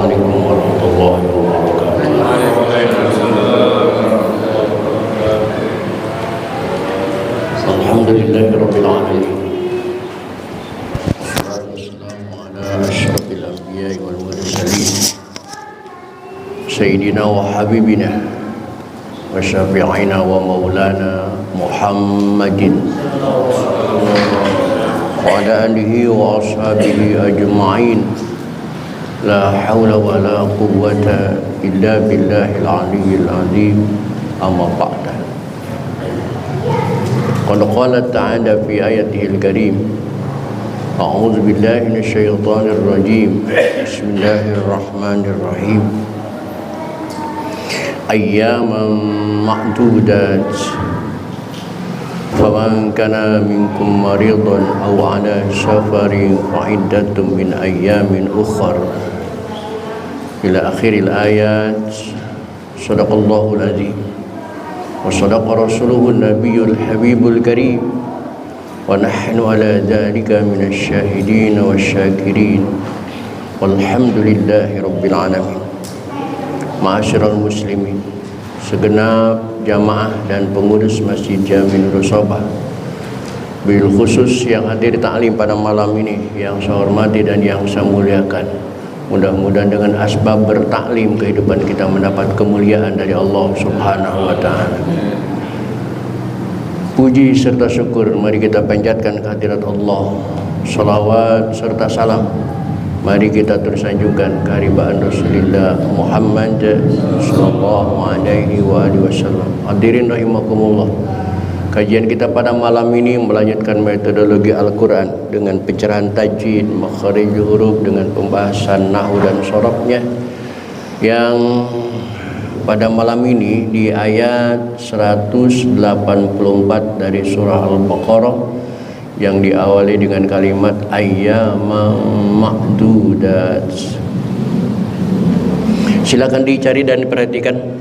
Assalamualaikum warahmatullahi wabarakatuh. Alhamdulillahirabbil alamin. Wassalamu ala asyrafil anbiya'i wal mursalin. Sayyidina wa habibina wa syafi'ina wa maulana Muhammadin wa ala alihi wa ashabihi ajma'in. La hawla wa la quwwata illa billahil aliyyil azim. Amma ba'da. Qad qala ta'ala fi ayatihil karim. A'udzu billahi minasyaitonir rajim. Bismillahirrahmanirrahim. Ayyaman ma'dudat. Faman kana minkum maridan aw ala safarin fa iddatun min ayyamin ukhra. Ila akhiril ayat. Sadaqallahul azim wa sadaqa rasuluhun nabiyyul habibul karim wa nahnu ala dzalika minasy syahidin wasyakirin walhamdulillahi rabbil alamin. Ma'asyiral muslimin, segenap jamaah dan pengurus Masjid Jami Nurul Sobah, bil khusus yang hadir taklim pada malam ini, yang saya hormati dan yang saya muliakan. Mudah-mudahan dengan asbab bertaklim kehidupan kita mendapat kemuliaan dari Allah Subhanahu wa taala. Puji serta syukur mari kita panjatkan kehadirat Allah. Salawat serta salam mari kita terus sanjungkan kehadiran Rasulullah Muhammad sallallahu alaihi wasallam. Hadirin rahimakumullah. Kajian kita pada malam ini melanjutkan metodologi Al-Quran dengan pencerahan tajwid, makharij huruf, dengan pembahasan nahwu dan sharafnya, yang pada malam ini di ayat 184 dari surah Al-Baqarah yang diawali dengan kalimat ayyaman ma'dudat. Silakan dicari dan diperhatikan.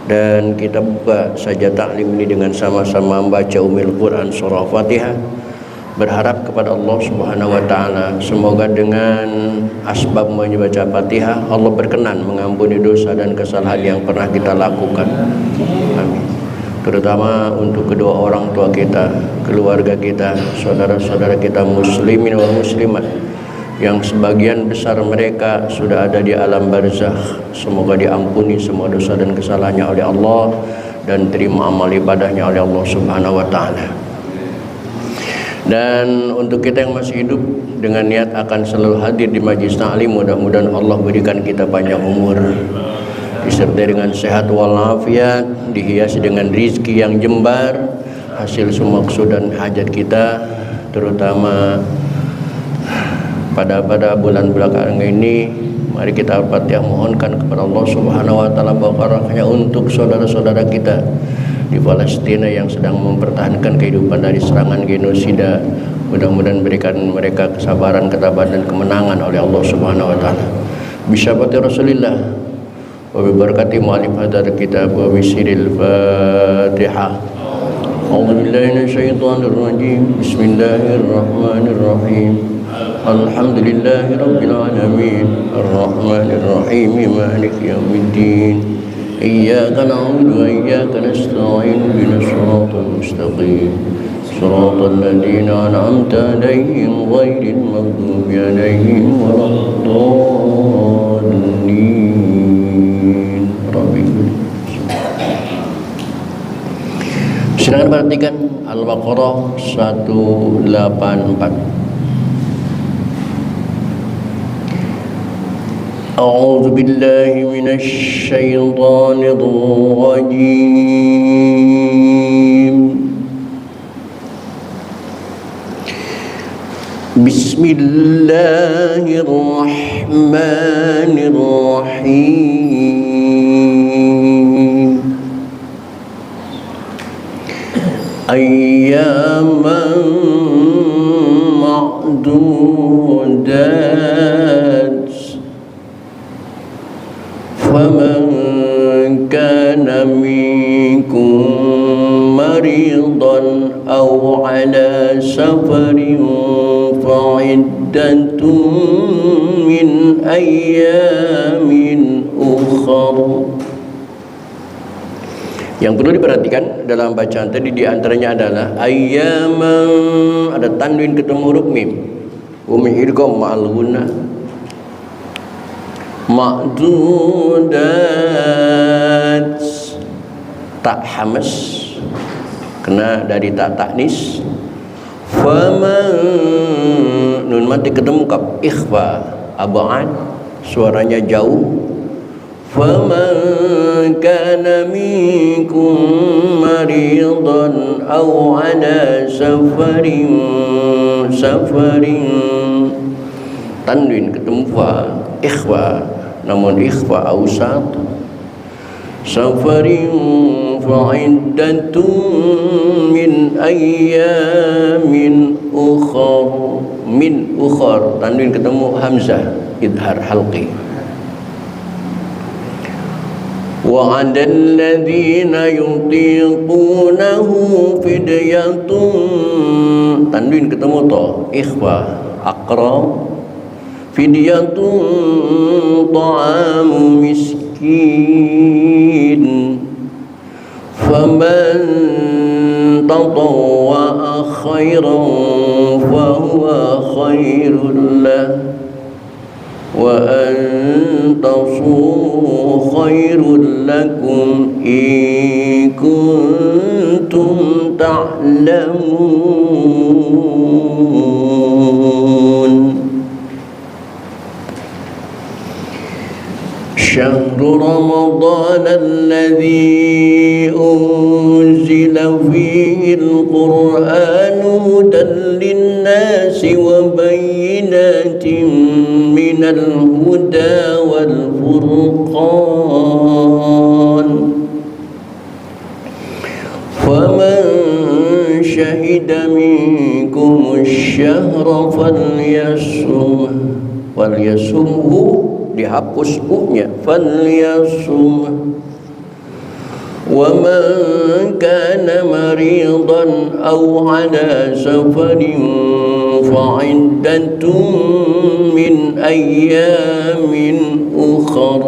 Dan kita buka saja taklim ini dengan sama-sama membaca Ummul Quran surah Fatihah, berharap kepada Allah Subhanahu wa taala semoga dengan asbab membaca Fatihah Allah berkenan mengampuni dosa dan kesalahan yang pernah kita lakukan. Amin. Terutama untuk kedua orang tua kita, keluarga kita, saudara-saudara kita muslimin wa muslimat yang sebagian besar mereka sudah ada di alam barzakh. Semoga diampuni semua dosa dan kesalahannya oleh Allah dan terima amal ibadahnya oleh Allah Subhanahu wa taala. Dan untuk kita yang masih hidup dengan niat akan selalu hadir di majlis ta'lim, mudah-mudahan Allah berikan kita panjang umur, disertai dengan sehat walafiat, dihiasi dengan rizki yang jembar, hasil semua maksud dan hajat kita, terutama pada bulan belakangan ini. Mari kita Al-Fatihah mohonkan kepada Allah Subhanahu wa taala barakahnya untuk saudara-saudara kita di Palestina yang sedang mempertahankan kehidupan dari serangan genosida. Mudah-mudahan berikan mereka kesabaran, ketabahan dan kemenangan oleh Allah Subhanahu wa taala. Bisyafati Rasulillah wa bi barakati mu'allif hadzal kitab wa bi sirril Fatihah. A'udzu billahi minasyaitonir rajim. Bismillahirrahmanirrahim. Alhamdulillahi rabbil alamin. Ar-rahmanir rahim. Maliki yaumiddin. Iyyaka na'budu wa iyyaka nasta'in. Ihdinas siratal mustaqim. Siratal ladzina an'amta 'alaihim ghairil maghdubi 'alaihim waladdallin. Silakan perhatikan Al-Baqarah 184. A'udzu billahi minasy syaithanir rajim. Bismillahirrahmanirrahim. Ayyaman ma'dudat. Faman kana minkum maridan أو على سفر فعدة من أيام أخر. Yang perlu diperhatikan dalam bacaan tadi diantaranya adalah ayyaman, ada tanwin ketemu huruf mim, umi idgham ma'al gunnah, ma'dudat, tak hamas kena dari tak taknis, faman nun mati ketemu kaf ikhfa ab'ad, suaranya jauh, faman kana minkum maridan aw ala safarin tanwin ketemu fa ikhfa, namun ikhfa awsat, safarin fa'iddatun min ayyamin ukhar, min ukhar tanwin ketemu hamzah idhar halqi. وعلى الذين يطيقونه فدية tanwin ketemu ta ikhfa aqra, fidyatun ta'amu miskin, faman tatawwa'a khairan fahuwa khairul lahu wa an tasumu khairul lakum in kuntum ta'lamun. Syahrul Ramadan alladzi unzila fihi al-Qur'an hudan lin-nasi wa bayyinatin minal huda wal furqan, faman syahida minkum asy-syahra falyasumhu, dihapus u-nya, falyasum, wa man kana maridan aw ala safarin fa'iddatun min ayyamin ukhar,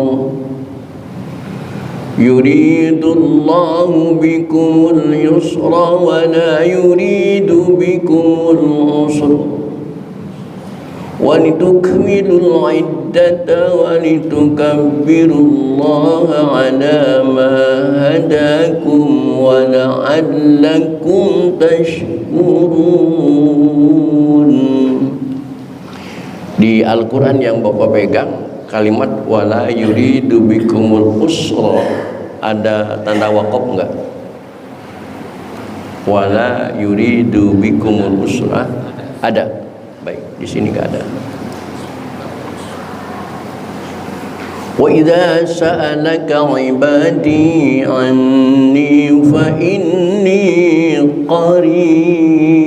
yuridullahu bikumul yusra wa la yuridu bikumul usra ولتكملوا العدة ولتكبروا الله على ما هداكم ولعلكم تشكرون. Di Al-Quran yang Bapak pegang kalimat wala yuridu bikumul usra ada tanda waqaf enggak? Wala yuridu bikumul usra ada. Baik, di sini enggak ada. Wa idza sa'alaka 'ibadi 'anni fa inni qarib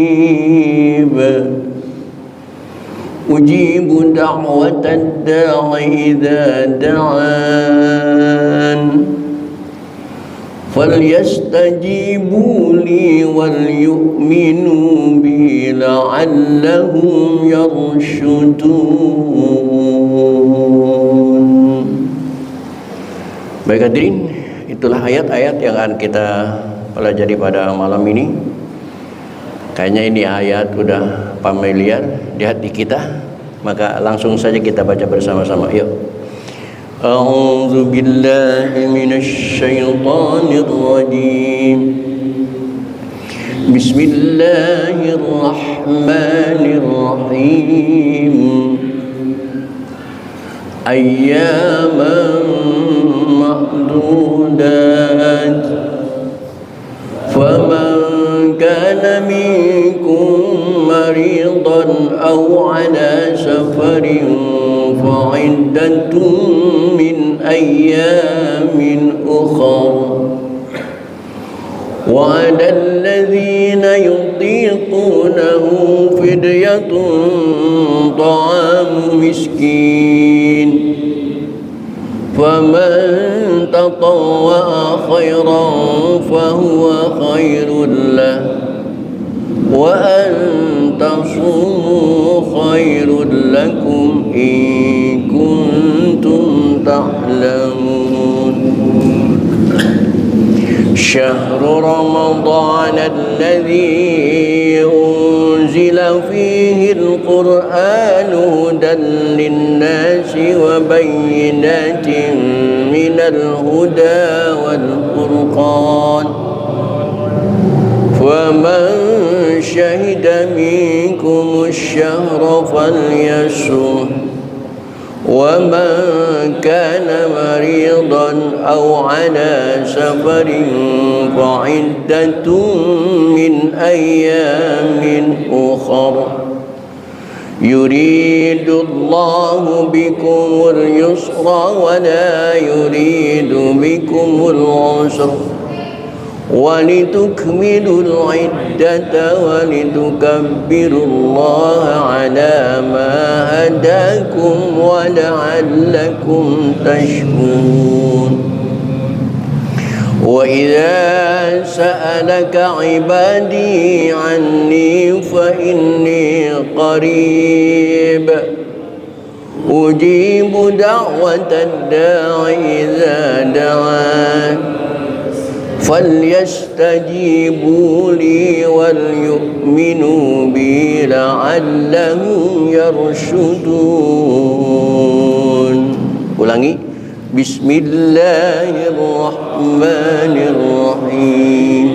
ujibu da'watad da'i idza da'an falyastajibu li wal yu'minu bi la'allahum yarshudun. Baik hadirin, itulah ayat-ayat yang akan kita pelajari pada malam ini. Kayaknya ini ayat udah familiar di hati kita, maka langsung saja kita baca bersama-sama. Yuk. A'udzu billahi minasy syaithanir rajim. Bismillahirrahmanirrahim. Ayyaman ma'dudat. Faman kana minkum maridan aw ala safarin فعدة من أيام أخر وعلى الذين يطيقونه فدية طعام مسكين فمن تطوع خيرا فهو خير له wa an tasumu khairul lakum in kuntum ta'lamun. Syahrul Ramadan alladzi unzila fihi al-Qur'anu hudan lin-nasi wa bayyinatin minal huda wal furqan. Faman syahida minkum asy-syahra falyasum wa man kana maridan aw ala safarin fa iddatun min ayyamin ukhra. Yuridullahu bikumul yusra wa la yuridu bikumul usra ولتكملوا العدة ولتكبروا الله على ما هداكم ولعلكم تشكرون. وإذا سألك عبادي عني فإني قريب أجيب دعوة الداع إذا دعان فليستجيبوا لي وليؤمنوا بي لعلهم يرشدون. Ulangi. Bismillahirrahmanirrahim.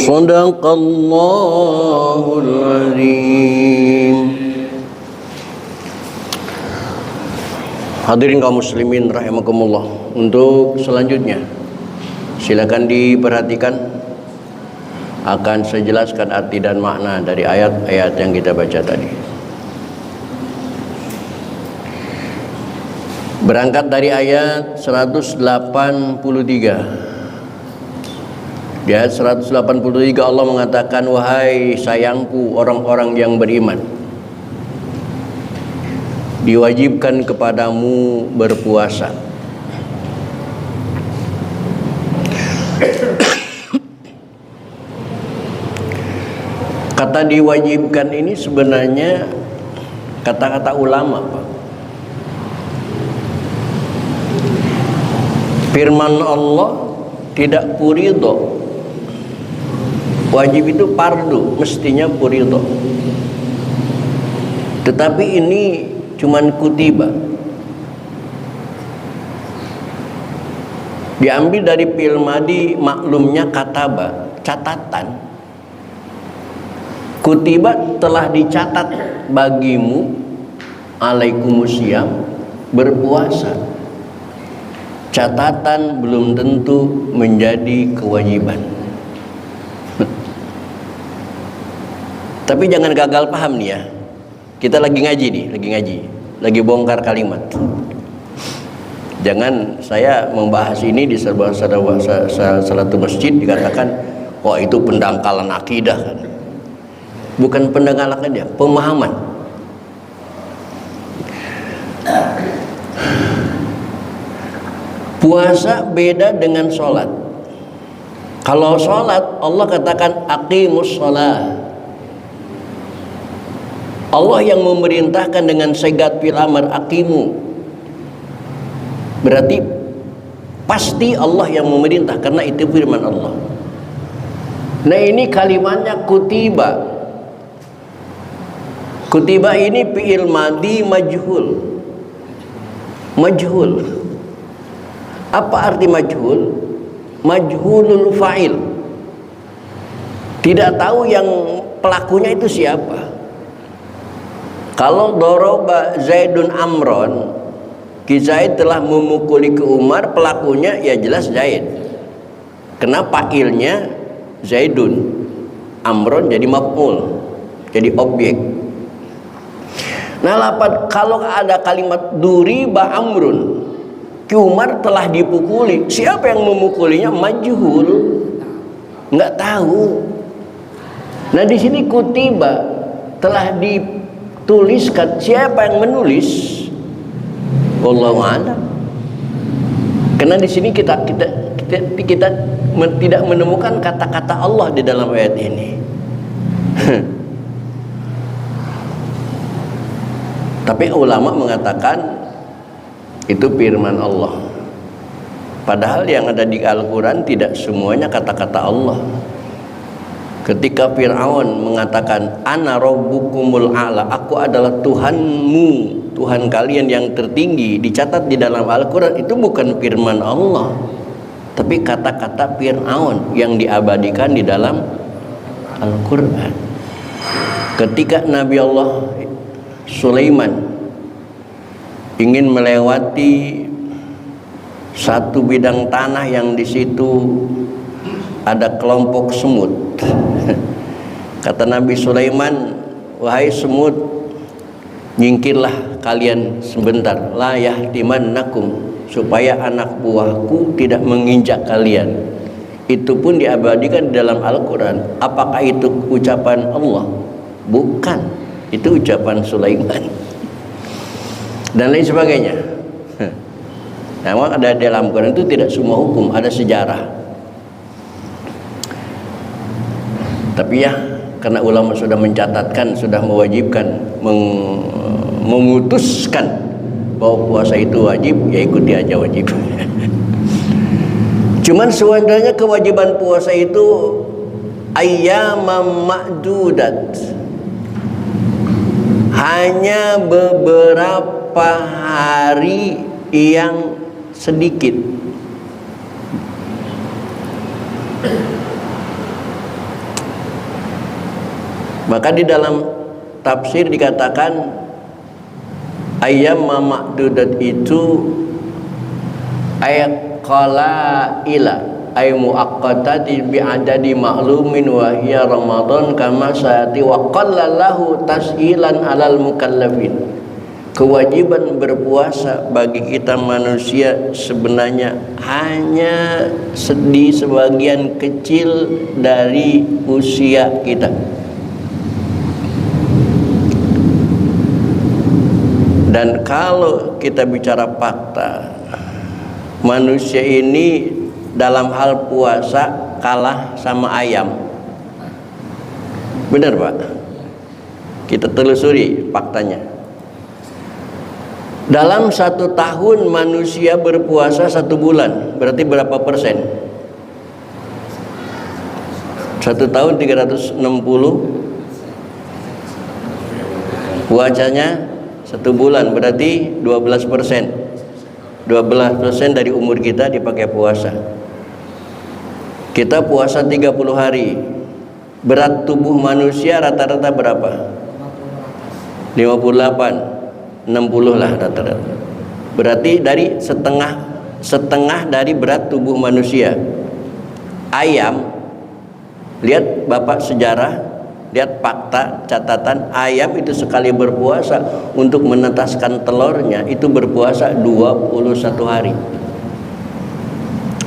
Sadaqallahul azim. Hadirin kaum muslimin rahimakumullah. Untuk selanjutnya silakan diperhatikan, akan saya jelaskan arti dan makna dari ayat-ayat yang kita baca tadi. Berangkat dari ayat 183. Di ayat 183 Allah mengatakan, wahai sayangku orang-orang yang beriman, diwajibkan kepadamu berpuasa. Kata diwajibkan ini sebenarnya kata-kata ulama, Pak. Firman Allah tidak furido, Wajib itu fardu, mestinya furiḍah. Tetapi ini cuman kutiba. Diambil dari fi'il madi, maklumnya kataba, catatan. Kutiba telah dicatat bagimu, alaikumusiyam, berpuasa. Catatan belum tentu menjadi kewajiban. Tapi jangan gagal paham nih ya. Kita lagi ngaji, lagi bongkar kalimat. Jangan saya membahas ini di salah satu masjid dikatakan, wah itu pendangkalan akidah kan. Bukan pendangkalan akidah, pemahaman. Puasa beda dengan sholat. Kalau sholat Allah katakan aqimus sholat. Allah yang memerintahkan dengan segat fil amr aqimu. Berarti pasti Allah yang memerintah karena itu firman Allah. Nah ini kalimatnya kutiba. Kutiba ini fi'il madi majhul. Majhul. Apa arti majhul? Majhulul fa'il. Tidak tahu yang pelakunya itu siapa. Kalau doroba Zaidun Amron, Ki Zaid telah memukuli ke Umar, pelakunya ya jelas Zaid. Kenapa fa'ilnya Zaidun, Amron jadi maf'ul, jadi objek. Nah, kalau ada kalimat duriba Amrun, Ki Umar telah dipukuli, siapa yang memukulinya? Majhul, nggak tahu. Nah di sini kutiba telah dituliskan, siapa yang menulis? Wallahu a'lam. Karena di sini kita tidak menemukan kata-kata Allah di dalam ayat ini. Tapi ulama mengatakan itu firman Allah. Padahal yang ada di Al-Quran tidak semuanya kata-kata Allah. Ketika Fir'aun mengatakan ana rabbukumul a'la, aku adalah Tuhanmu, Tuhan kalian yang tertinggi, dicatat di dalam Al-Quran, itu bukan firman Allah, tapi kata-kata Fir'aun yang diabadikan di dalam Al-Quran. Ketika Nabi Allah Sulaiman ingin melewati satu bidang tanah yang di situ ada kelompok semut. Kata Nabi Sulaiman, wahai semut, nyingkirlah kalian sebentar, la yahtimannakum, supaya anak buahku tidak menginjak kalian. Itu pun diabadikan di dalam Al-Quran. Apakah itu ucapan Allah? Bukan, itu ucapan Sulaiman dan lain sebagainya. Memang ada dalam Quran itu tidak semua hukum, ada sejarah. Tapi ya, karena ulama sudah mencatatkan, sudah mewajibkan, memutuskan bahwa puasa itu wajib, ya ikuti aja wajib. Cuman sebenarnya kewajiban puasa itu ayyamam ma'dudat, hanya beberapa hari yang sedikit. Maka di dalam tafsir dikatakan ayyam ma'dudat itu ayat qalaila ay muaqqatati bi adadi ma'lumin wa hiya Ramadan kama saati wa qallallahu tashilan alal mukallafin. Kewajiban berpuasa bagi kita manusia sebenarnya hanya di sebagian kecil dari usia kita. Dan kalau kita bicara fakta, manusia ini dalam hal puasa kalah sama ayam. Benar Pak? Kita telusuri faktanya. Dalam 1 tahun manusia berpuasa 1 bulan, berarti berapa persen? 1 tahun 360, puasanya 1 bulan, berarti 12%. 12% dari umur kita dipakai puasa. Kita puasa 30 hari. Berat tubuh manusia rata-rata berapa? 58, 60 lah rata-rata. Berarti dari setengah dari berat tubuh manusia. Ayam, lihat Bapak sejarah, lihat fakta, catatan, ayam itu sekali berpuasa untuk menetaskan telurnya itu berpuasa 21 hari.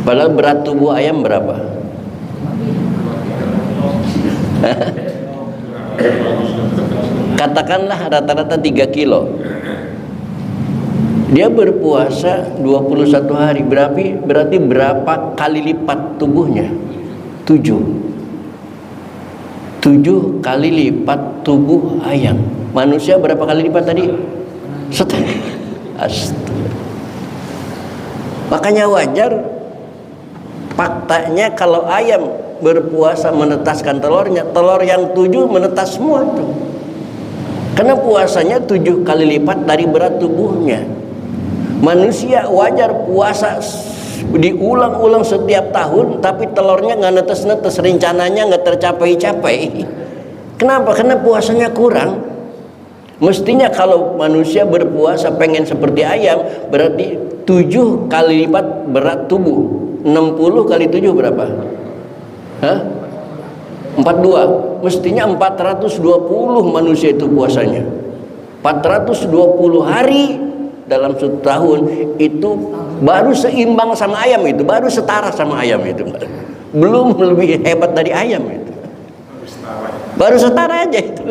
Padahal berat tubuh ayam berapa? Katakanlah rata-rata 3 kilo. Dia berpuasa 21 hari. Berarti berapa kali lipat tubuhnya? 7 kali lipat tubuh ayam. Manusia berapa kali lipat tadi? Setengah. Astaga. Makanya wajar faktanya kalau ayam berpuasa menetaskan telurnya, telur yang 7 menetas semua tuh. Karena puasanya 7 kali lipat dari berat tubuhnya. Manusia wajar puasa diulang-ulang setiap tahun, tapi telurnya nggak netes-netes, rencananya nggak tercapai-capai. Kenapa? Karena puasanya kurang. Mestinya kalau manusia berpuasa pengen seperti ayam, berarti 7 kali lipat berat tubuh. 60 kali 7 berapa? 42. Mestinya 420 manusia itu puasanya. 420 hari dalam 1 tahun itu baru seimbang sama ayam, itu baru setara sama ayam itu, belum lebih hebat dari ayam itu, baru setara aja itu.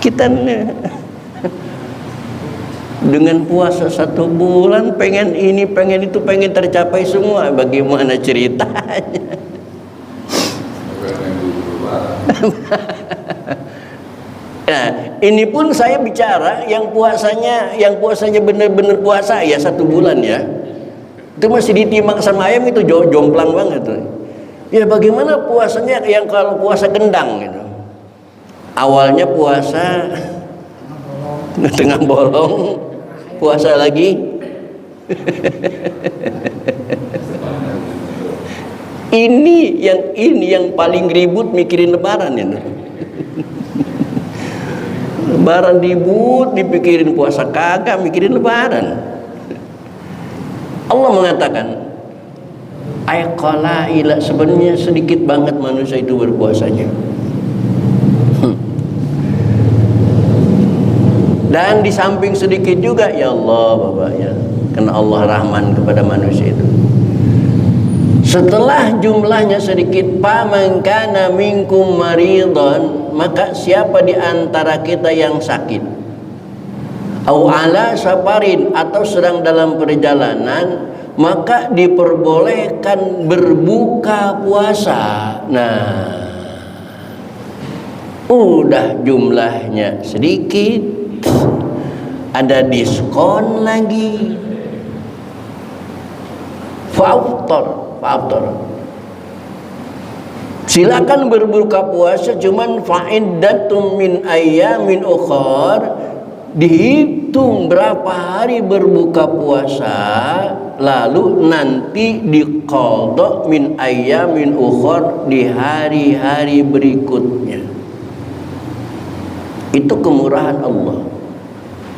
Kita dengan puasa 1 bulan pengen ini pengen itu pengen tercapai semua, bagaimana ceritanya? Nah, ini pun saya bicara yang puasanya benar-benar puasa ya 1 bulan ya. Itu masih ditimbang sama ayam itu jomplang banget tuh. Ya bagaimana puasanya yang kalau puasa gendang gitu. Awalnya puasa tengah bolong, puasa lagi. Ini yang paling ribut mikirin lebaran ini. Lebaran ribut dipikirin puasa, kagak mikirin lebaran. Allah mengatakan ayat qalaila, sebenarnya sedikit banget manusia itu berpuasanya. Dan di samping sedikit juga ya Allah Bapak ya, karena Allah Rahman kepada manusia itu. Setelah jumlahnya sedikit, faman kana minkum maridhan, maka siapa di antara kita yang sakit, au ala safarin, atau sedang dalam perjalanan, maka diperbolehkan berbuka puasa. Nah, udah jumlahnya sedikit, ada diskon lagi, fa'aftar, silakan berbuka puasa, cuman fa'iddatum min ayyamin ukhar, dihitung berapa hari berbuka puasa, lalu nanti diqadha min ayyamin ukhar, di hari-hari berikutnya. Itu kemurahan Allah.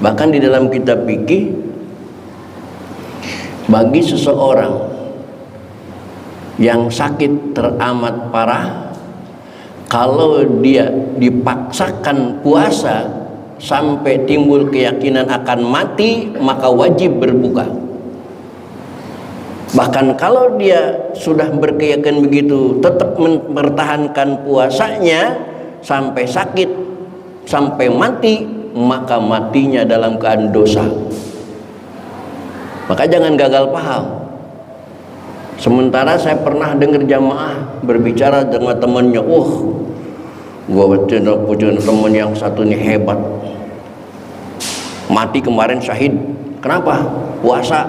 Bahkan di dalam kitab fikih, bagi seseorang yang sakit teramat parah, kalau dia dipaksakan puasa sampai timbul keyakinan akan mati, maka wajib berbuka. Bahkan kalau dia sudah berkeyakinan begitu, tetap mempertahankan puasanya sampai sakit, sampai mati, maka matinya dalam keadaan dosa. Maka jangan gagal paham. Sementara saya pernah dengar jamaah berbicara dengan temannya, gua punya teman yang satu ini hebat, mati kemarin syahid. Kenapa? Puasa.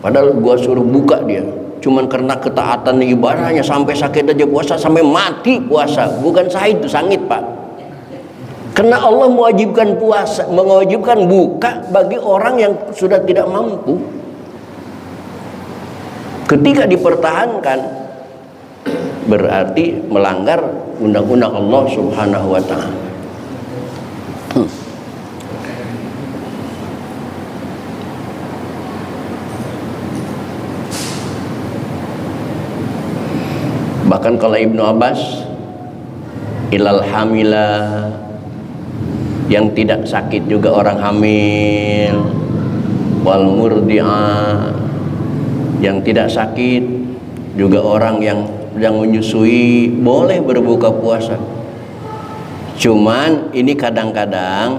Padahal gua suruh buka dia, cuman karena ketaatan ibadahnya sampai sakit aja puasa, sampai mati puasa. Bukan sahid itu sangit, Pak. Karena Allah mewajibkan puasa, mewajibkan buka bagi orang yang sudah tidak mampu. Ketika dipertahankan berarti melanggar undang-undang Allah Subhanahu wa taala. Bahkan kalau Ibnu Abbas, ilal hamila, yang tidak sakit juga orang hamil, wal murdi'ah, yang tidak sakit juga orang yang menyusui boleh berbuka puasa. Cuman ini kadang-kadang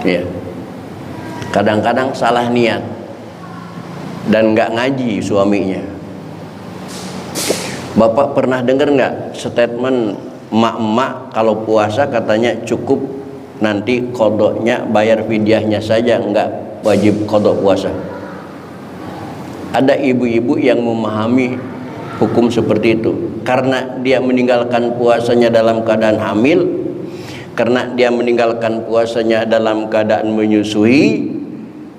ya, kadang-kadang salah niat dan nggak ngaji suaminya. Bapak pernah dengar nggak statement emak-emak kalau puasa katanya cukup nanti kodoknya bayar fidyahnya saja, nggak wajib kodok puasa? Ada ibu-ibu yang memahami hukum seperti itu karena dia meninggalkan puasanya dalam keadaan hamil, karena dia meninggalkan puasanya dalam keadaan menyusui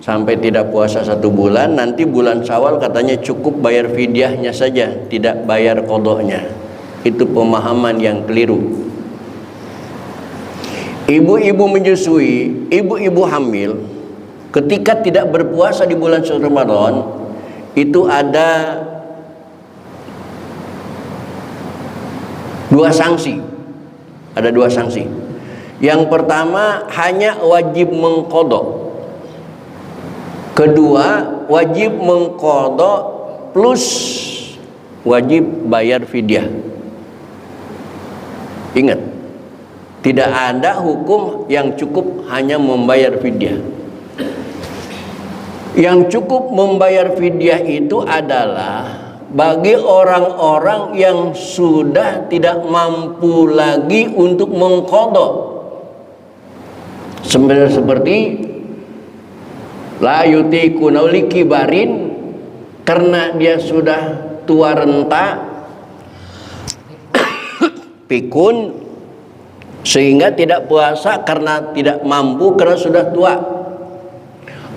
sampai tidak puasa 1 bulan, nanti bulan Syawal katanya cukup bayar fidyahnya saja, tidak bayar kodoknya. Itu pemahaman yang keliru. Ibu-ibu menyusui, ibu-ibu hamil ketika tidak berpuasa di bulan Ramadan itu ada 2 sanksi. Ada 2 sanksi. Yang pertama hanya wajib mengkodok. Kedua, wajib mengkodok plus wajib bayar fidyah. Ingat, tidak ada hukum yang cukup hanya membayar fidyah. Yang cukup membayar fidyah itu adalah bagi orang-orang yang sudah tidak mampu lagi untuk mengkodok. Seperti la yutiquna likibarin, karena dia sudah tua renta, pikun, sehingga tidak puasa karena tidak mampu karena sudah tua.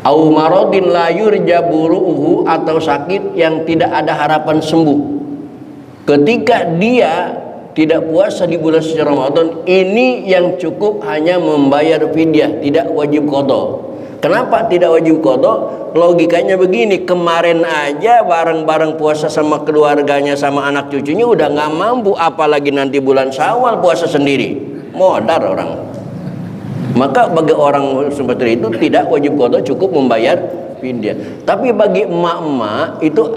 Au maradin la yurja buruhu, atau sakit yang tidak ada harapan sembuh. Ketika dia tidak puasa di bulan suci Ramadan, ini yang cukup hanya membayar fidyah, tidak wajib qada. Kenapa tidak wajib qada? Logikanya begini, kemarin aja bareng-bareng puasa sama keluarganya sama anak cucunya udah nggak mampu, apalagi nanti bulan Syawal puasa sendiri, modar orang. Maka bagi orang seperti itu tidak wajib qada, cukup membayar fidyah. Tapi bagi emak-emak itu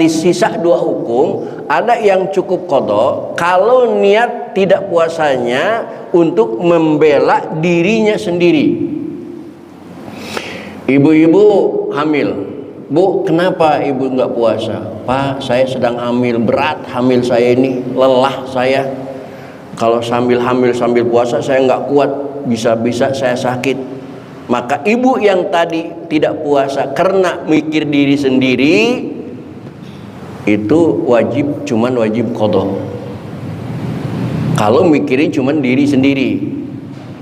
sisa 2 hukum. Ada yang cukup qada kalau niat tidak puasanya untuk membela dirinya sendiri. Ibu-ibu hamil, Bu, kenapa ibu nggak puasa? Pak, saya sedang hamil, berat hamil saya ini, lelah saya. Kalau sambil hamil sambil puasa saya nggak kuat, bisa-bisa saya sakit. Maka ibu yang tadi tidak puasa karena mikir diri sendiri, itu cuman wajib qada. Kalau mikirin cuman diri sendiri.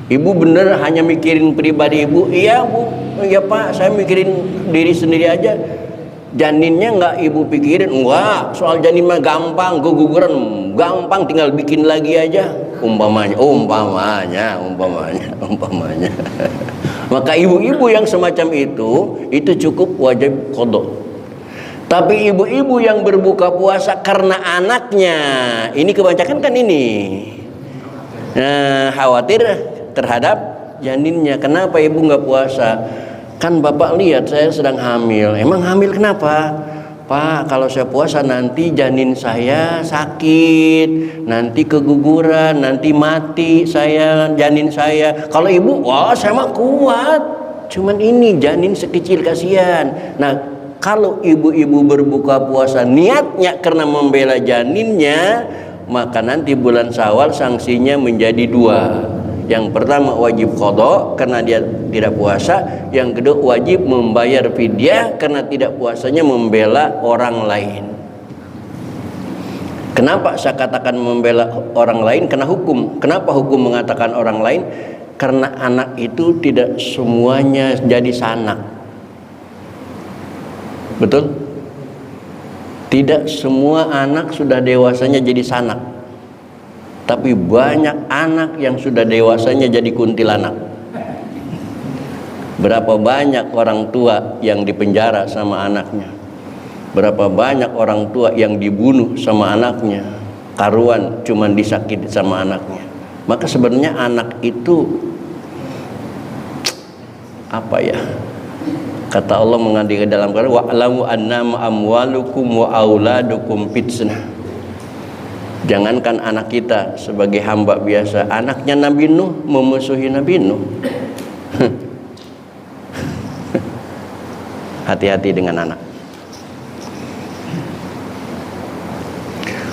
Ibu bener hanya mikirin pribadi ibu? Iya Bu, iya Pak, saya mikirin diri sendiri aja. Janinnya nggak ibu pikirin? Enggak, soal janin mah gampang, keguguran gampang, tinggal bikin lagi aja. Umpamanya. Maka ibu-ibu yang semacam itu cukup wajib qada. Tapi ibu-ibu yang berbuka puasa karena anaknya, ini kebanyakan kan ini, khawatir terhadap janinnya. Kenapa ibu nggak puasa? Kan bapak lihat saya sedang hamil. Emang hamil kenapa? Pak, kalau saya puasa nanti janin saya sakit, nanti keguguran, nanti mati janin saya. Kalau ibu, wah saya mah kuat, cuman ini janin sekecil, kasihan. Nah, kalau ibu-ibu berbuka puasa niatnya karena membela janinnya, maka nanti bulan Syawal sanksinya menjadi 2. Yang pertama wajib qada karena dia tidak puasa, yang kedua wajib membayar fidyah karena tidak puasanya membela orang lain. Kenapa saya katakan membela orang lain? Karena hukum. Kenapa hukum mengatakan orang lain? Karena anak itu tidak semuanya jadi sanak. Betul? Tidak semua anak sudah dewasanya jadi sanak. Tapi banyak anak yang sudah dewasanya jadi kuntilanak. Berapa banyak orang tua yang dipenjara sama anaknya. Berapa banyak orang tua yang dibunuh sama anaknya, karuan cuman disakiti sama anaknya. Maka sebenarnya anak itu apa ya? Kata Allah mengandung dalam Quran, wa'lamu annama amwalukum wa auladukum fitnah. Jangankan anak kita sebagai hamba biasa, anaknya Nabi Nuh memusuhi Nabi Nuh. Hati-hati dengan anak.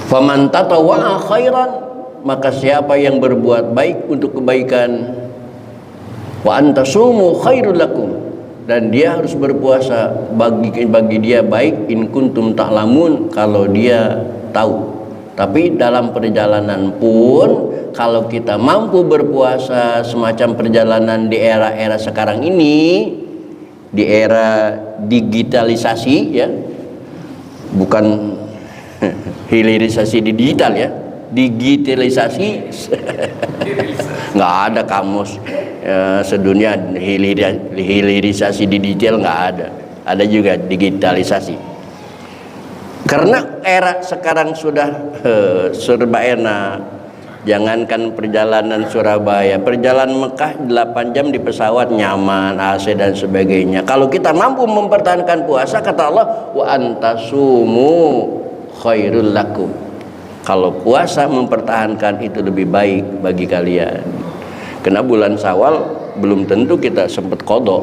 Faman tatawwa'a khairan, maka siapa yang berbuat baik untuk kebaikan, wa antasumu khairul lakum, dan dia harus berpuasa bagi dia baik, in kuntum ta'lamun, kalau dia tahu. Tapi dalam perjalanan pun kalau kita mampu berpuasa semacam perjalanan di era-era sekarang ini, di era digitalisasi ya, bukan hilirisasi di digital ya, digitalisasi. Nggak ada kamus sedunia hilirisasi di digital, nggak ada. Ada juga digitalisasi. Karena era sekarang sudah serba enak. Jangankan perjalanan Surabaya, perjalanan Mekah 8 jam di pesawat nyaman, AC dan sebagainya. Kalau kita mampu mempertahankan puasa, kata Allah, wa antasumu khairul lakum. Kalau puasa mempertahankan itu lebih baik bagi kalian. Karena bulan Syawal belum tentu kita sempat qada.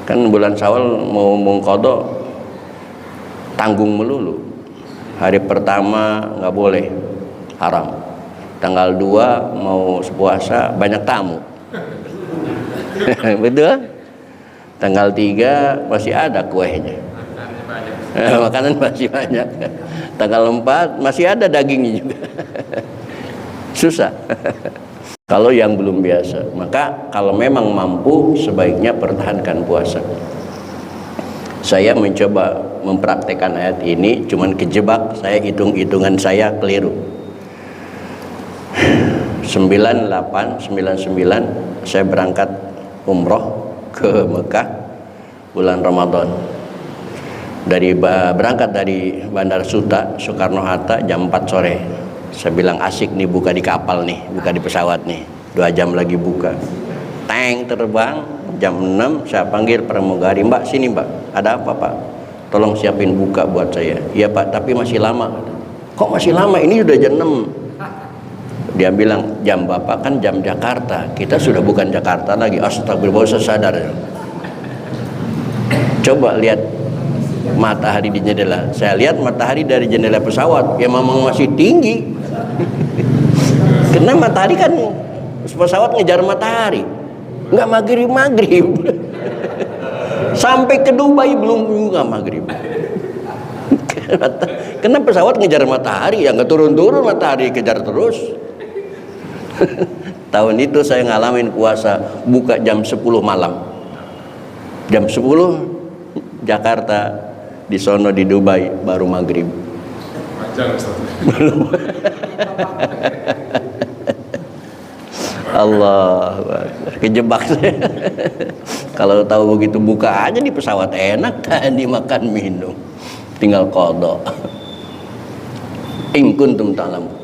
Kan bulan Syawal mau qada tanggung melulu. Hari pertama nggak boleh, haram. Tanggal 2 mau puasa banyak tamu. Betul? Tanggal 3 masih ada kuehnya. Makanan masih banyak. Tanggal 4 masih ada dagingnya juga. Susah. Kalau yang belum biasa, maka kalau memang mampu sebaiknya pertahankan puasa. Saya mencoba mempraktekkan ayat ini, cuman kejebak, saya hitung-hitungan saya keliru. 98, 99 saya berangkat umroh ke Mekah bulan Ramadan. Berangkat dari Bandara Suta, Soekarno-Hatta jam 4 sore. Saya bilang asik nih buka di kapal nih, buka di pesawat nih. 2 jam lagi buka. Tank terbang, jam 6 saya panggil pramugari, Mbak sini Mbak, ada apa Pak? Tolong siapin buka buat saya. Iya Pak, tapi masih lama. Kok masih lama? Ini udah jam 6. Dia bilang, jam Bapak kan jam Jakarta, kita sudah bukan Jakarta lagi. Astagfirullah, saya sadar. Coba lihat matahari di jendela. Saya lihat matahari dari jendela pesawat, ya memang masih tinggi. Karena matahari kan, pesawat ngejar matahari, nggak maghrib. Sampai ke Dubai belum juga maghrib. Karena pesawat ngejar matahari, ya nggak turun-turun, matahari kejar terus. Tahun itu saya ngalamin puasa buka jam 10 malam. Jam 10 Jakarta, di sono di Dubai baru maghrib. Allah, kejebak saya. Kalau tahu begitu buka aja di pesawat, enak tadi makan minum, tinggal qada. In kuntum ta'lamun.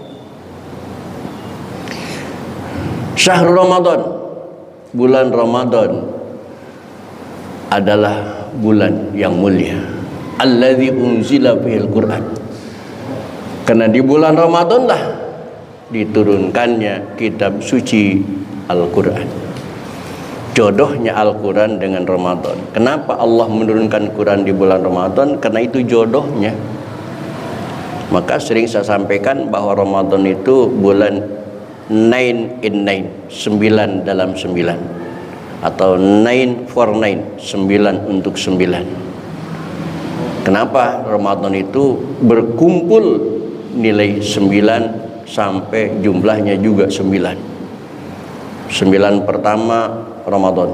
Syahrul Ramadan, bulan Ramadan adalah bulan yang mulia. Alladzi unzila fihil Qur'an. Karena di bulan Ramadan lah diturunkannya kitab suci Al-Quran. Jodohnya Al-Quran dengan Ramadan. Kenapa Allah menurunkan Quran di bulan Ramadan? Karena itu jodohnya. Maka sering saya sampaikan bahwa Ramadan itu bulan 9 in 9, 9 dalam 9, atau 9 for 9, 9 untuk 9. Kenapa Ramadan itu berkumpul nilai 9 sampai jumlahnya juga 9. 9 pertama Ramadan.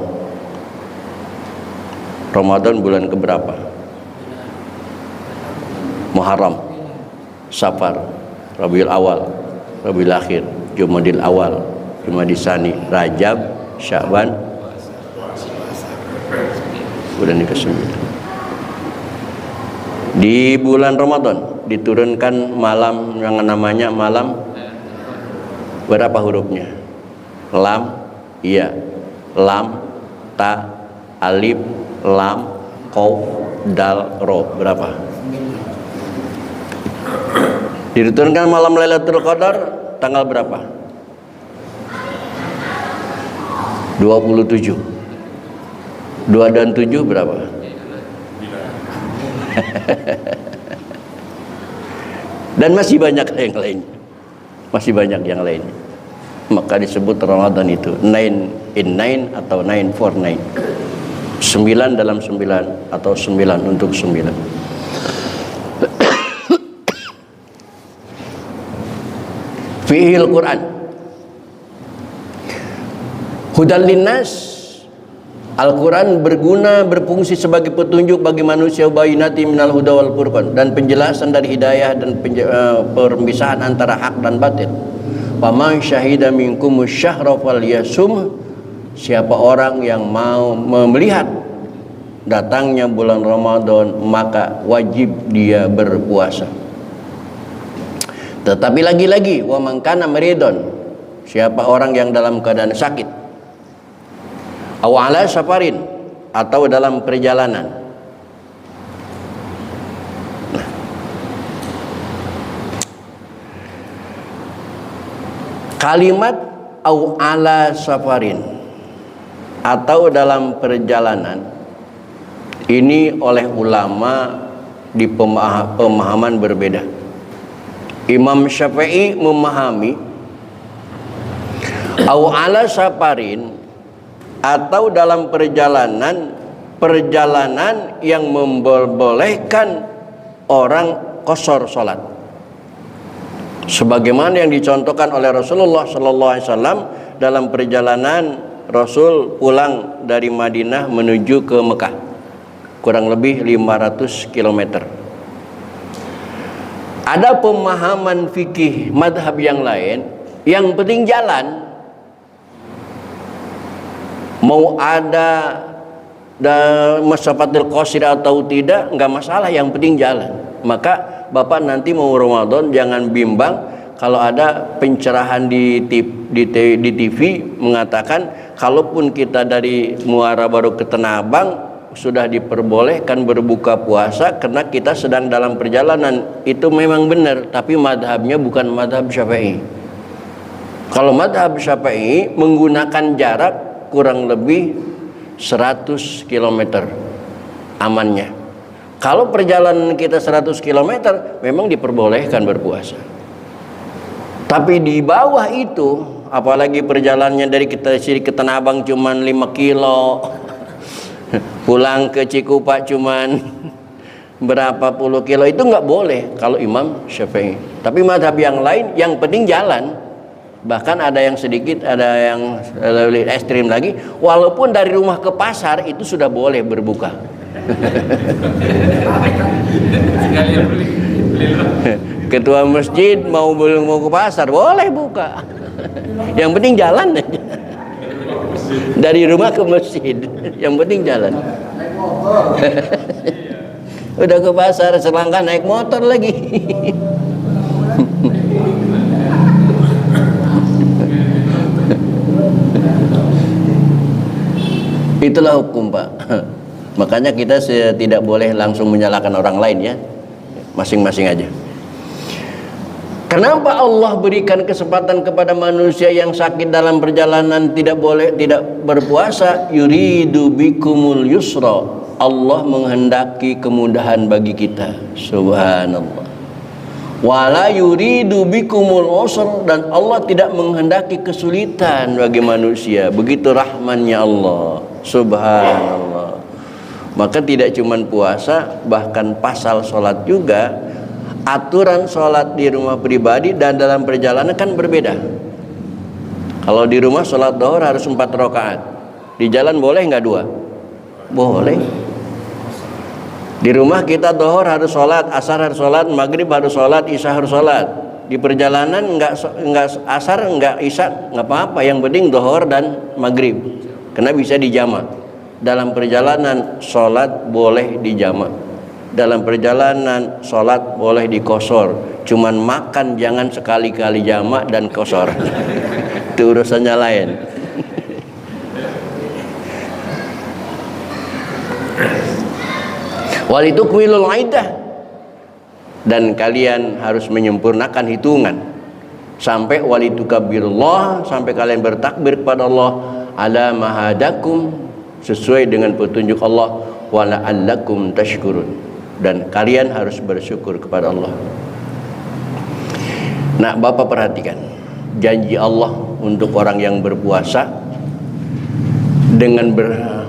Ramadan bulan keberapa? Muharram, Safar, Rabiul Awal, Rabiul Akhir, Jumadil Awal, Jumadil Tsani, Rajab, Sya'ban, bulan ke-9. Di bulan Ramadan diturunkan malam yang namanya malam berapa hurufnya? Lam, iya, lam, ta, alif, lam, qauf, dal, ro. Berapa? Diturunkan malam Lailatul Qadar tanggal berapa? 27. 2 dan 7 berapa? Dan masih banyak yang lain. Masih banyak yang lain. Maka disebut Ramadan itu 9 in 9 atau 9 for 9. 9 dalam 9 atau 9 untuk 9. Fihil Quran hudal linnas. Al-Quran berguna, berfungsi sebagai petunjuk bagi manusia, bayinati minal huda wal furqan, dan penjelasan dari hidayah dan pemisahan antara hak dan batil. Faman syahida minkum syahra falyasum. Siapa orang yang mau melihat datangnya bulan Ramadan, maka wajib dia berpuasa. Tetapi lagi-lagi, wa man kana maridun, siapa orang yang dalam keadaan sakit, aw ala safarin, atau dalam perjalanan. Nah, kalimat aw ala safarin atau dalam perjalanan ini oleh ulama di pemahaman berbeda. Imam Syafi'i memahami aw ala safarin atau dalam perjalanan yang membolehkan orang qashar salat, sebagaimana yang dicontohkan oleh Rasulullah sallallahu alaihi wasallam dalam perjalanan Rasul pulang dari Madinah menuju ke Mekah, kurang lebih 500 km. Ada pemahaman fikih madhab yang lain, yang penting jalan. Mau ada masafatil qasir atau tidak, enggak masalah, yang penting jalan. Maka Bapak nanti mau Ramadan jangan bimbang kalau ada pencerahan di TV mengatakan kalaupun kita dari Muara Baru ke Tanah Abang sudah diperbolehkan berbuka puasa karena kita sedang dalam perjalanan. Itu memang benar, tapi madhabnya bukan madhab Syafi'i. Kalau madhab Syafi'i menggunakan jarak kurang lebih 100 km amannya. Kalau perjalanan kita 100 km memang diperbolehkan berpuasa. Tapi di bawah itu, apalagi perjalanannya dari kita sini ke Tanah Abang cuman 5 kilo, pulang ke Cikupa cuman berapa puluh kilo, itu nggak boleh kalau Imam Syafi'i. Tapi madhab yang lain yang penting jalan. Bahkan ada yang sedikit, ada yang lebih ekstrim lagi, walaupun dari rumah ke pasar itu sudah boleh berbuka. Ketua masjid mau ke pasar boleh buka. Yang penting jalan aja. Dari rumah ke masjid, yang penting jalan. Udah ke pasar selangkah naik motor lagi. Itulah hukum, Pak. Makanya kita tidak boleh langsung menyalahkan orang lain ya. Masing-masing aja. Kenapa Allah berikan kesempatan kepada manusia yang sakit dalam perjalanan tidak berpuasa? Yuridu bikumul yusra. Allah menghendaki kemudahan bagi kita. Subhanallah. Wala yuridu bikumul usr, dan Allah tidak menghendaki kesulitan bagi manusia. Begitu rahmannya Allah, subhanallah. Maka tidak cuma puasa, bahkan pasal sholat juga. Aturan sholat di rumah pribadi dan dalam perjalanan kan berbeda. Kalau di rumah sholat zuhur harus 4 rakaat. Di jalan boleh nggak 2? Boleh. Di rumah kita zuhur harus sholat, asar harus sholat, maghrib harus sholat, isya harus sholat. Di perjalanan nggak asar, nggak isya, nggak apa-apa. Yang penting zuhur dan maghrib, karena bisa dijama. Dalam perjalanan sholat boleh dijama. Dalam perjalanan sholat boleh dikosor. Cuman makan jangan sekali-kali jama dan kosor. Itu urusannya lain. Walitukmilul iddah, dan kalian harus menyempurnakan hitungan sampai walitukabbirullah, sampai kalian bertakbir kepada Allah ala mahadakum, sesuai dengan petunjuk Allah, wala'allakum tashkurun, dan kalian harus bersyukur kepada Allah. Nah, Bapak perhatikan janji Allah untuk orang yang berpuasa dengan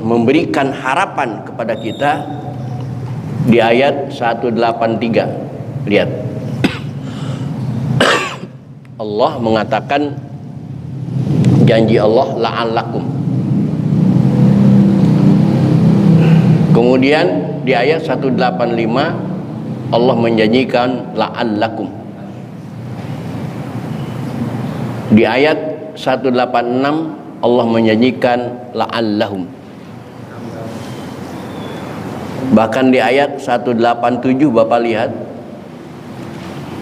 memberikan harapan kepada kita di ayat 183. Lihat, Allah mengatakan janji Allah la'allakum. Kemudian di ayat 185 Allah menjanjikan la'allakum. Di ayat 186 Allah menjanjikan la'allahum. Bahkan di ayat 187 Bapak lihat,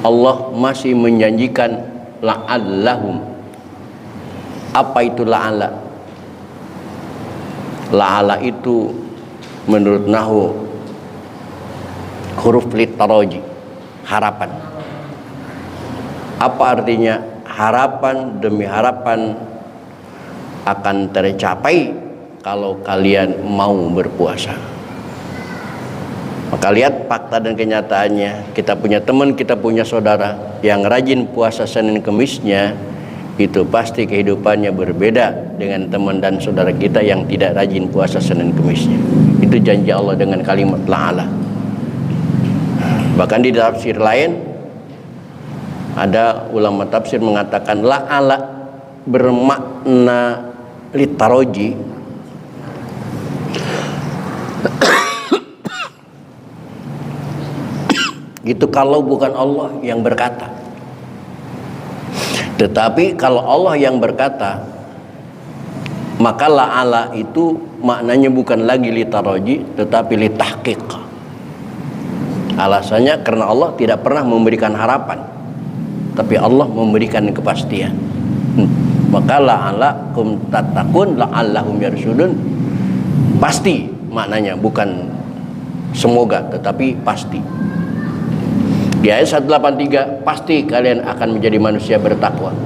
Allah masih menjanjikan la'allahum. Apa itu la'alla? La'alla itu menurut nahwu huruf litaraji, harapan. Apa artinya? Harapan demi harapan akan tercapai kalau kalian mau berpuasa. Maka lihat fakta dan kenyataannya, kita punya teman, kita punya saudara yang rajin puasa Senin Kemisnya, itu pasti kehidupannya berbeda dengan teman dan saudara kita yang tidak rajin puasa Senin Kemisnya. Itu janji Allah dengan kalimat la'ala. Bahkan di tafsir lain ada ulama tafsir mengatakan la'ala bermakna litaroji, itu kalau bukan Allah yang berkata. Tetapi kalau Allah yang berkata, maka la'ala itu maknanya bukan lagi litaroji, tetapi litahqiq. Alasannya karena Allah tidak pernah memberikan harapan, tapi Allah memberikan kepastian. Maka la'allakum tattaqun, la'allahum yarsyudun, pasti maknanya, bukan semoga tetapi pasti. Di ayat 183 pasti kalian akan menjadi manusia bertakwa.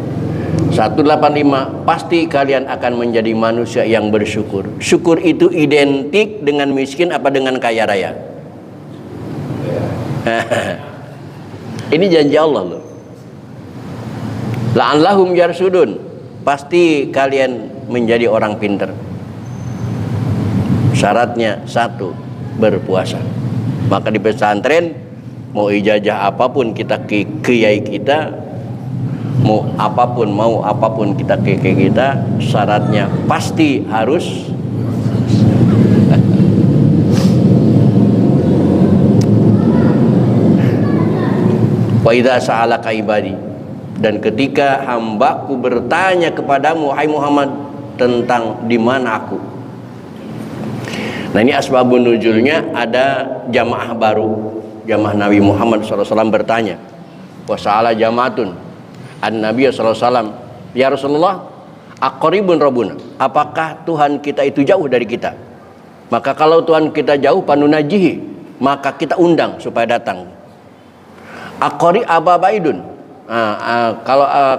185 pasti kalian akan menjadi manusia yang bersyukur. Syukur itu identik dengan miskin apa dengan kaya raya? Ini janji Allah loh. La'allahum yarsudun, pasti kalian menjadi orang pintar. Syaratnya satu, berpuasa. Maka di pesantren mau ijazah apapun kita ke kiai kita, mau apapun kita ke kiai kita, syaratnya pasti harus wa idza sa'alaka ibadi, dan ketika hambaku bertanya kepadamu hai Muhammad tentang di mana aku. Nah, ini asbabun nuzulnya, ada jamaah baru, jamaah Nabi Muhammad SAW bertanya, wa sa'ala jamaatun an Nabi SAW, ya Rasulullah, aqribun rabbuna, apakah Tuhan kita itu jauh dari kita? Maka kalau Tuhan kita jauh, panunajihi, maka kita undang supaya datang. Aqri ababaidun,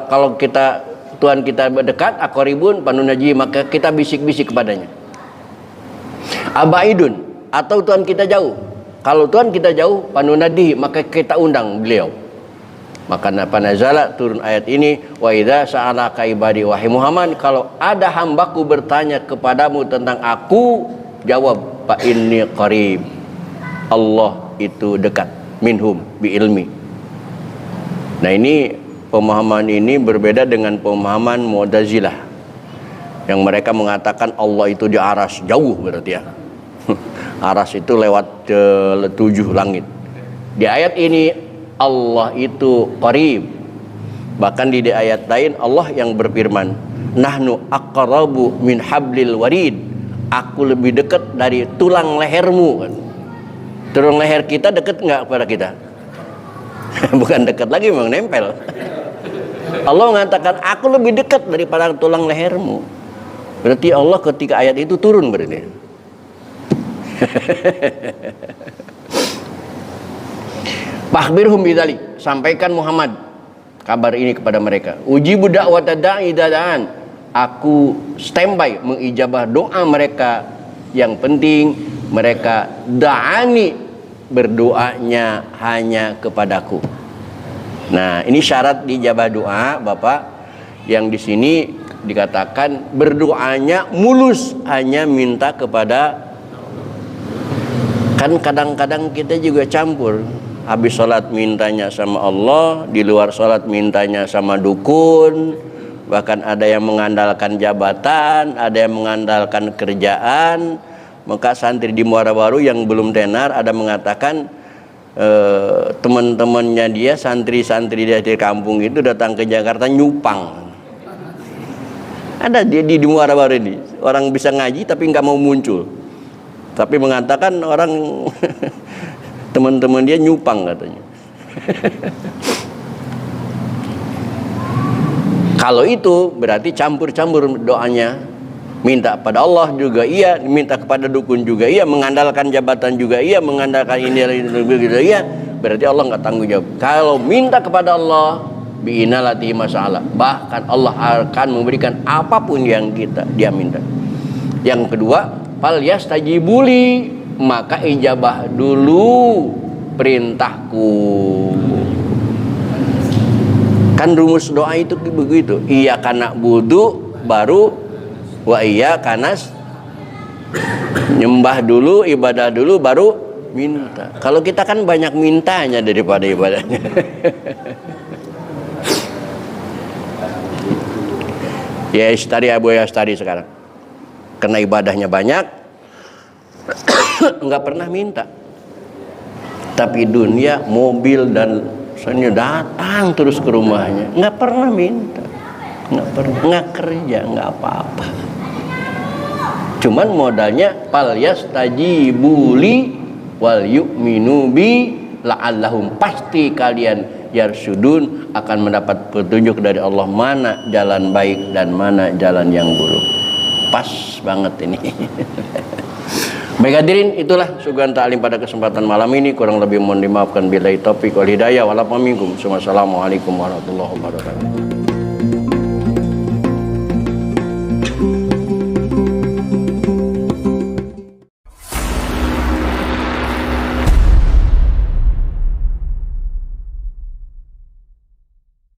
kalau kita Tuhan kita dekat, aqribun panunajihi, maka kita bisik-bisik kepadanya. Abaidun, atau Tuhan kita jauh, kalau Tuhan kita jauh, panunadihi, maka kita undang beliau. Maka panazala turun ayat ini, wa idza sa'alaka ibadi wahai Muhammad, kalau ada hambaku bertanya kepadamu tentang aku, jawab fa inni qarib. Allah itu dekat, minhum bi ilmi. Nah, ini pemahaman ini berbeda dengan pemahaman Mu'tazilah yang mereka mengatakan Allah itu di aras, jauh berarti ya. Aras itu lewat 7 langit. Di ayat ini Allah itu qarib. Bahkan di ayat lain Allah yang berfirman, nahnu aqrabu min hablil warid. Aku lebih dekat dari tulang lehermu. Tulang leher kita dekat enggak kepada kita? Bukan dekat lagi, memang nempel. Allah mengatakan aku lebih dekat daripada tulang lehermu. Berarti Allah ketika ayat itu turun berarti. Fakhbirhum bidzalik, sampaikan Muhammad kabar ini kepada mereka. Ujibu da'wata da'i dadaan, aku standby mengijabah doa mereka. Yang penting mereka da'ani, berdoanya hanya kepadaku. Nah, ini syarat dijabah doa, Bapak, yang di sini dikatakan berdoanya mulus, hanya minta kepada. Kan kadang-kadang kita juga campur. Habis sholat mintanya sama Allah, di luar sholat mintanya sama dukun, bahkan ada yang mengandalkan jabatan, ada yang mengandalkan kerjaan. Maka santri di Muara Baru yang belum tenar ada mengatakan teman-temannya dia, santri-santri dari kampung itu datang ke Jakarta nyupang. Ada dia di Muara Baru ini, orang bisa ngaji tapi nggak mau muncul, tapi mengatakan orang teman-teman dia nyupang katanya. Kalau itu berarti campur-campur doanya. Minta pada Allah juga iya, minta kepada dukun juga iya, mengandalkan jabatan juga iya, mengandalkan ini juga iya. Berarti Allah nggak tanggung jawab. Kalau minta kepada Allah, bi'inalati masalah, bahkan Allah akan memberikan apapun yang dia minta. Yang kedua, fal yastajibuli, maka ijabah dulu perintahku. Kan rumus doa itu begitu. Iya kana budu baru wa iya kanas, nyembah dulu, ibadah dulu baru minta. Kalau kita kan banyak mintanya daripada ibadahnya. Ya istari Abu Yastari sekarang karena ibadahnya banyak nggak pernah minta, tapi dunia, mobil dan soalnya datang terus ke rumahnya, nggak pernah minta, nggak kerja, nggak apa-apa. Cuman modalnya fal yastajibuli wal yu'minu bi la'allahum, pasti kalian yarsudun, akan mendapat petunjuk dari Allah mana jalan baik dan mana jalan yang buruk. Pas banget ini. Baik hadirin, itulah suguhan ta'lim pada kesempatan malam ini. Kurang lebih mohon dimaafkan, billahi taufiq wal hidayah wal minkum. Wassalamualaikum warahmatullahi wabarakatuh.